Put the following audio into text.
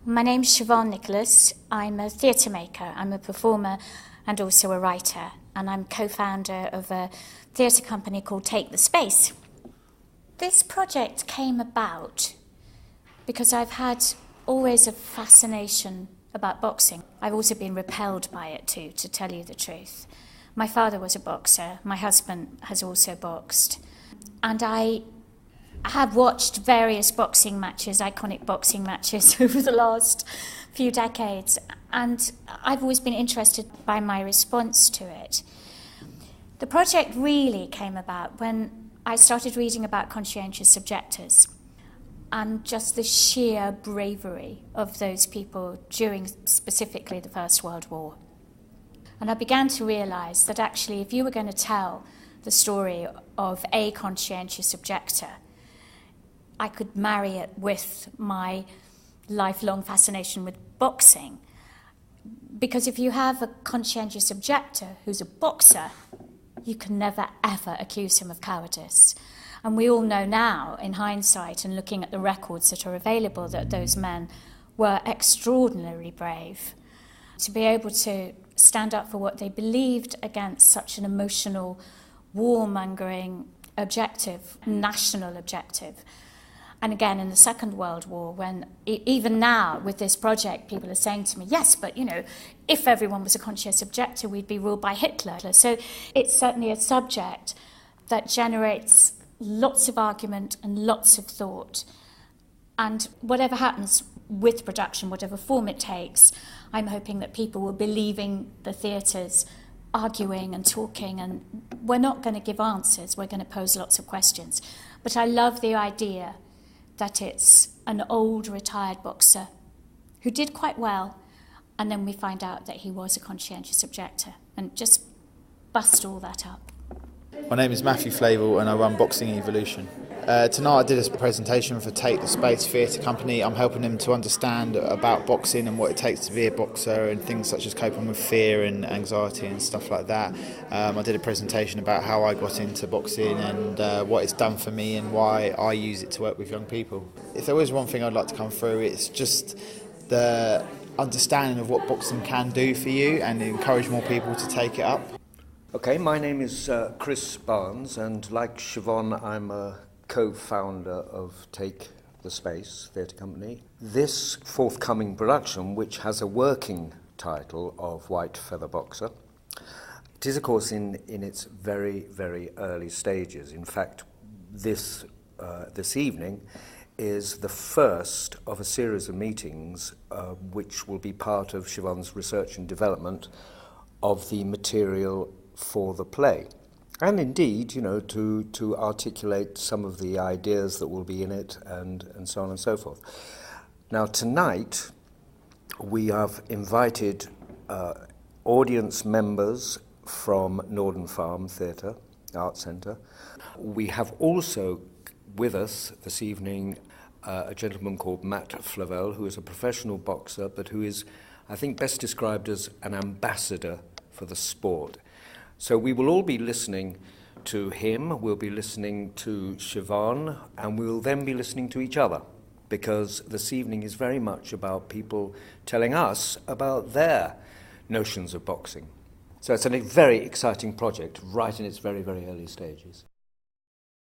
My name's Siobhan Nicholas. I'm a theatre maker, I'm a performer and also a writer, and I'm co-founder of a theatre company called Take the Space. This project came about because I've had always a fascination about boxing. I've also been repelled by it too, to tell you the truth. My father was a boxer, my husband has also boxed, and I have watched various boxing matches, iconic boxing matches over the last few decades, and I've always been interested by my response to it. The project really came about when I started reading about conscientious objectors and just the sheer bravery of those people during specifically the First World War. And I began to realise that actually if you were going to tell the story of a conscientious objector, I could marry it with my lifelong fascination with boxing. Because if you have a conscientious objector who's a boxer, you can never ever accuse him of cowardice. And we all know now, in hindsight, and looking at the records that are available, that those men were extraordinarily brave. To be able to stand up for what they believed against such an emotional, warmongering objective, national objective. And again, in the Second World War, when even now with this project, people are saying to me, yes, but if everyone was a conscientious objector, we'd be ruled by Hitler. So it's certainly a subject that generates lots of argument and lots of thought. And whatever happens with production, whatever form it takes, I'm hoping that people will be leaving the theatres arguing and talking, and we're not going to give answers, we're going to pose lots of questions. But I love the idea that it's an old retired boxer who did quite well, and then we find out that he was a conscientious objector, and just bust all that up. My name is Matthew Flavel and I run Boxing Evolution. Tonight I did a presentation for Take the Space Theatre Company. I'm helping them to understand about boxing and what it takes to be a boxer and things such as coping with fear and anxiety and stuff like that. I did a presentation about how I got into boxing and what it's done for me and why I use it to work with young people. If there was one thing I'd like to come through, it's just the understanding of what boxing can do for you and encourage more people to take it up. Okay, my name is Chris Barnes, and like Siobhan, I'm a co-founder of Take the Space Theatre Company. This forthcoming production, which has a working title of White Feather Boxer, it is of course in its very, very early stages. In fact, this evening is the first of a series of meetings which will be part of Siobhan's research and development of the material for the play. And indeed, to articulate some of the ideas that will be in it and so on and so forth. Now, tonight, we have invited audience members from Norden Farm Centre. We have also with us this evening a gentleman called Matt Flavel, who is a professional boxer, but who is, I think, best described as an ambassador for the sport. So we will all be listening to him, we'll be listening to Siobhan, and we'll then be listening to each other, because this evening is very much about people telling us about their notions of boxing. So it's a very exciting project right in its very, very early stages.